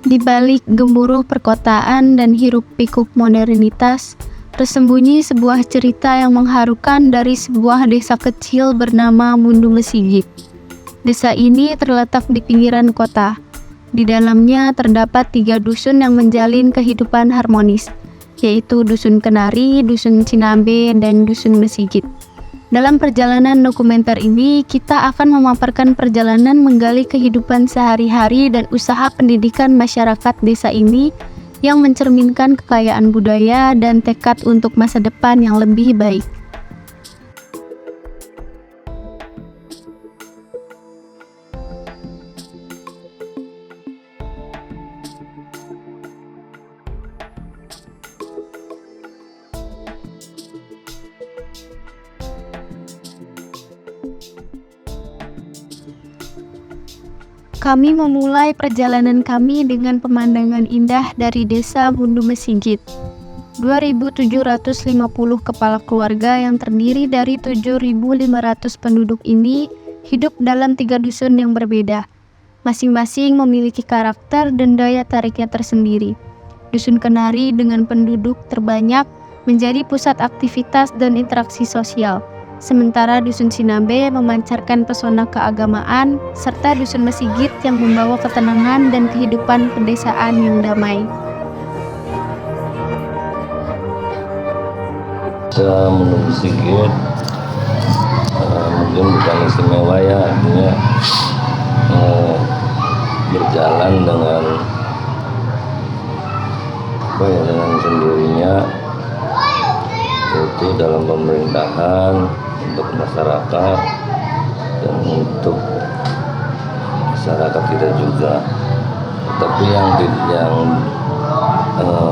Di balik gemuruh perkotaan dan hiruk-pikuk modernitas, tersembunyi sebuah cerita yang mengharukan dari sebuah desa kecil bernama Mundu Mesigit. Desa ini terletak di pinggiran kota. Di dalamnya terdapat 3 dusun yang menjalin kehidupan harmonis, yaitu Dusun Kenari, Dusun Cinambe, dan Dusun Mesigit. Dalam perjalanan dokumenter ini, kita akan memaparkan perjalanan menggali kehidupan sehari-hari dan usaha pendidikan masyarakat desa ini yang mencerminkan kekayaan budaya dan tekad untuk masa depan yang lebih baik. Kami memulai perjalanan kami dengan pemandangan indah dari desa Mundu Mesigit. 2.750 kepala keluarga yang terdiri dari 7.500 penduduk ini hidup dalam 3 dusun yang berbeda. Masing-masing memiliki karakter dan daya tariknya tersendiri. Dusun Kenari dengan penduduk terbanyak menjadi pusat aktivitas dan interaksi sosial. Sementara Dusun Cinambe memancarkan pesona keagamaan, serta Dusun Mesigit yang membawa ketenangan dan kehidupan pedesaan yang damai. Mundu Mesigit mungkin bukan istimewa ya, artinya berjalan dengan sendirinya, yaitu dalam pemerintahan, untuk masyarakat dan untuk masyarakat kita juga. Tapi yang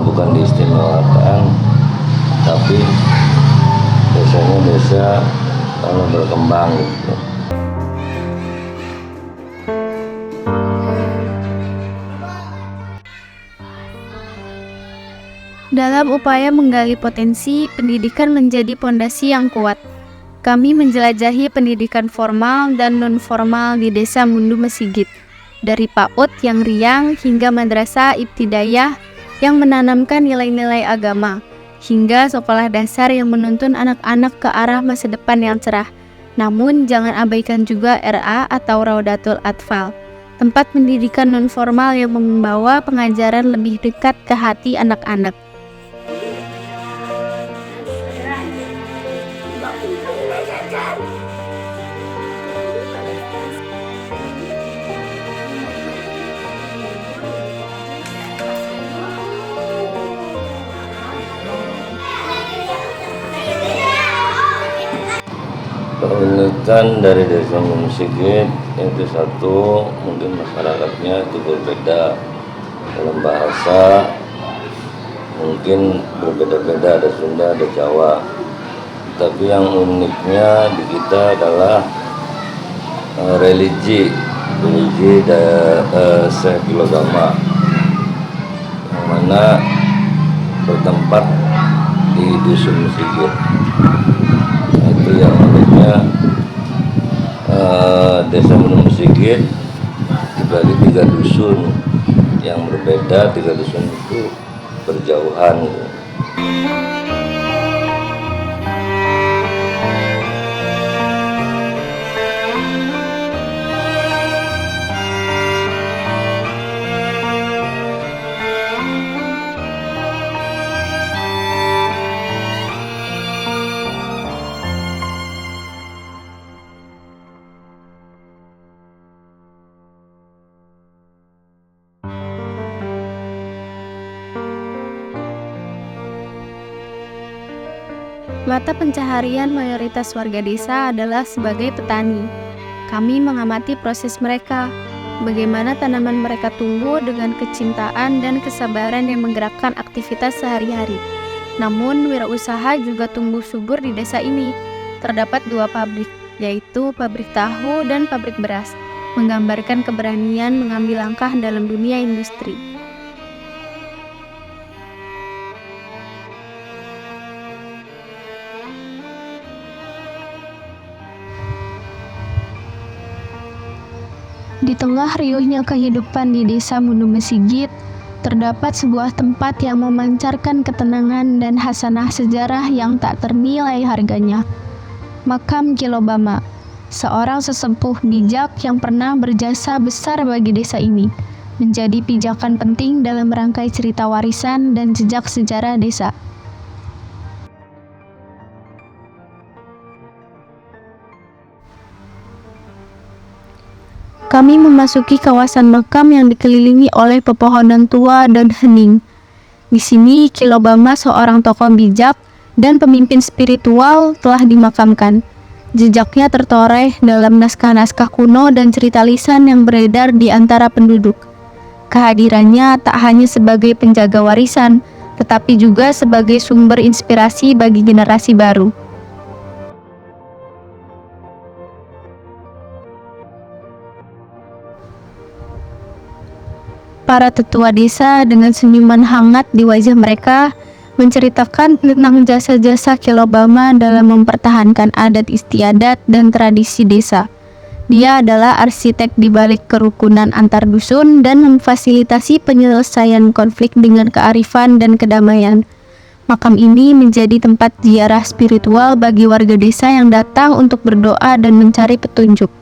bukan diistimewakan, tapi biasanya desa berkembang gitu. Dalam upaya menggali potensi, pendidikan menjadi pondasi yang kuat. Kami menjelajahi pendidikan formal dan non-formal di desa Mundu Mesigit, dari PAUD yang riang hingga madrasah ibtidaiyah yang menanamkan nilai-nilai agama, hingga sekolah dasar yang menuntun anak-anak ke arah masa depan yang cerah. Namun jangan abaikan juga RA atau Raudatul Atfal, tempat pendidikan non-formal yang membawa pengajaran lebih dekat ke hati anak-anak. Keunikan dari desa Mundu Mesigit itu satu, mungkin masyarakatnya itu berbeda dalam bahasa, mungkin berbeda-beda, ada Sunda, ada Jawa. Tapi yang uniknya di kita adalah religi Syekh Agama, yang mana bertempat di Dusun Mesigit. Itu yang uniknya, desa Mundu Mesigit dibagi 3 dusun yang berbeda. 3 dusun itu berjauhan. Mata pencaharian mayoritas warga desa adalah sebagai petani. Kami mengamati proses mereka, bagaimana tanaman mereka tumbuh dengan kecintaan dan kesabaran yang menggerakkan aktivitas sehari-hari. Namun, wirausaha juga tumbuh subur di desa ini. Terdapat 2 pabrik, yaitu pabrik tahu dan pabrik beras, menggambarkan keberanian mengambil langkah dalam dunia industri. Di tengah riuhnya kehidupan di desa Mundu Mesigit, terdapat sebuah tempat yang memancarkan ketenangan dan hasanah sejarah yang tak ternilai harganya. Makam Kilobama, seorang sesepuh bijak yang pernah berjasa besar bagi desa ini, menjadi pijakan penting dalam merangkai cerita warisan dan jejak sejarah desa. Kami memasuki kawasan makam yang dikelilingi oleh pepohonan tua dan hening. Di sini, Kilobama, seorang tokoh bijak dan pemimpin spiritual, telah dimakamkan. Jejaknya tertoreh dalam naskah-naskah kuno dan cerita lisan yang beredar di antara penduduk. Kehadirannya tak hanya sebagai penjaga warisan, tetapi juga sebagai sumber inspirasi bagi generasi baru. Para tetua desa dengan senyuman hangat di wajah mereka menceritakan tentang jasa-jasa Kilobama dalam mempertahankan adat istiadat dan tradisi desa. Dia adalah arsitek di balik kerukunan antar dusun dan memfasilitasi penyelesaian konflik dengan kearifan dan kedamaian. Makam ini menjadi tempat ziarah spiritual bagi warga desa yang datang untuk berdoa dan mencari petunjuk.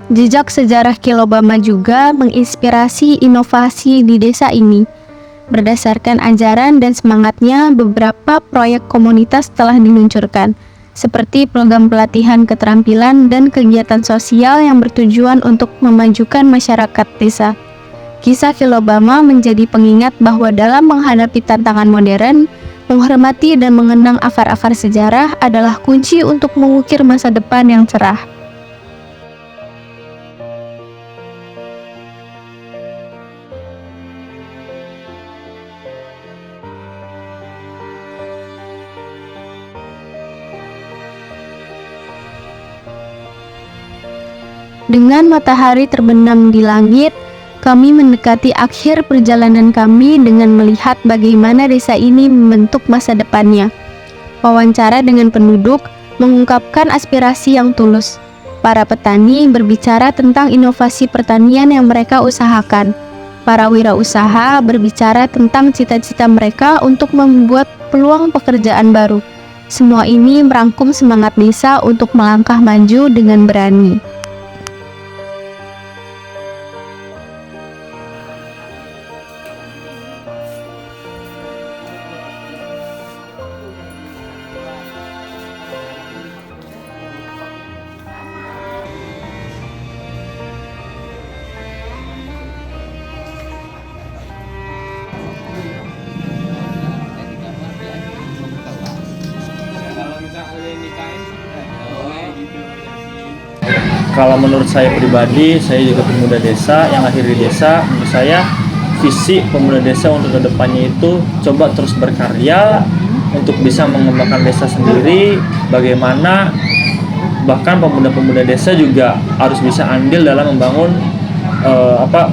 Jejak sejarah Kilobama juga menginspirasi inovasi di desa ini. Berdasarkan ajaran dan semangatnya, beberapa proyek komunitas telah diluncurkan, seperti program pelatihan keterampilan dan kegiatan sosial yang bertujuan untuk memajukan masyarakat desa. Kisah Kilobama menjadi pengingat bahwa dalam menghadapi tantangan modern, menghormati dan mengenang akar-akar sejarah adalah kunci untuk mengukir masa depan yang cerah. Dengan matahari terbenam di langit, kami mendekati akhir perjalanan kami dengan melihat bagaimana desa ini membentuk masa depannya. Wawancara dengan penduduk mengungkapkan aspirasi yang tulus. Para petani berbicara tentang inovasi pertanian yang mereka usahakan. Para wirausaha berbicara tentang cita-cita mereka untuk membuat peluang pekerjaan baru. Semua ini merangkum semangat desa untuk melangkah maju dengan berani. Kalau menurut saya pribadi, saya juga pemuda desa yang lahir di desa. Menurut saya, visi pemuda desa untuk kedepannya itu coba terus berkarya untuk bisa mengembangkan desa sendiri. Bagaimana bahkan pemuda-pemuda desa juga harus bisa andil dalam membangun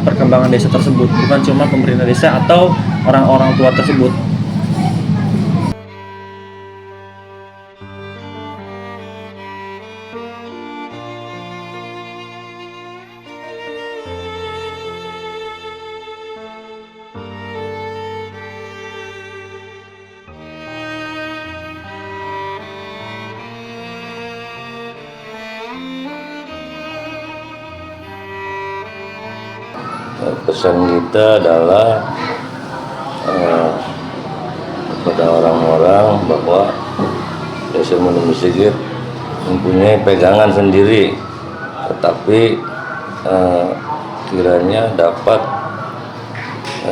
perkembangan desa tersebut, bukan cuma pemerintah desa atau orang-orang tua tersebut. Pesan kita adalah kepada orang-orang bahwa Desa Mundu Mesigit mempunyai pegangan sendiri, tetapi kiranya dapat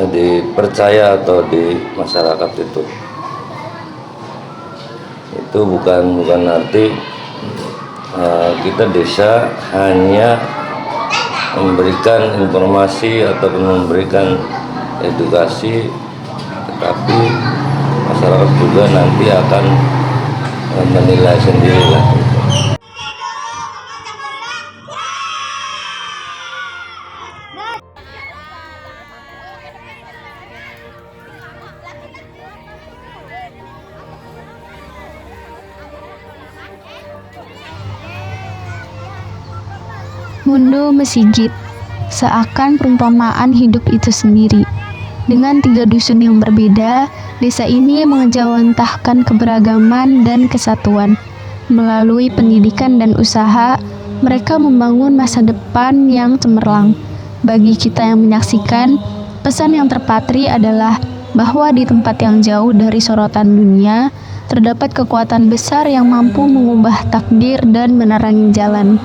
dipercaya atau di masyarakat itu bukan arti kita desa hanya memberikan informasi ataupun memberikan edukasi, tetapi masyarakat juga nanti akan menilai sendirilah. Mundo Mesigit, seakan perumpamaan hidup itu sendiri. Dengan 3 dusun yang berbeda, desa ini mengejawantahkan keberagaman dan kesatuan. Melalui pendidikan dan usaha, mereka membangun masa depan yang cemerlang. Bagi kita yang menyaksikan, pesan yang terpatri adalah bahwa di tempat yang jauh dari sorotan dunia, terdapat kekuatan besar yang mampu mengubah takdir dan menerangi jalan.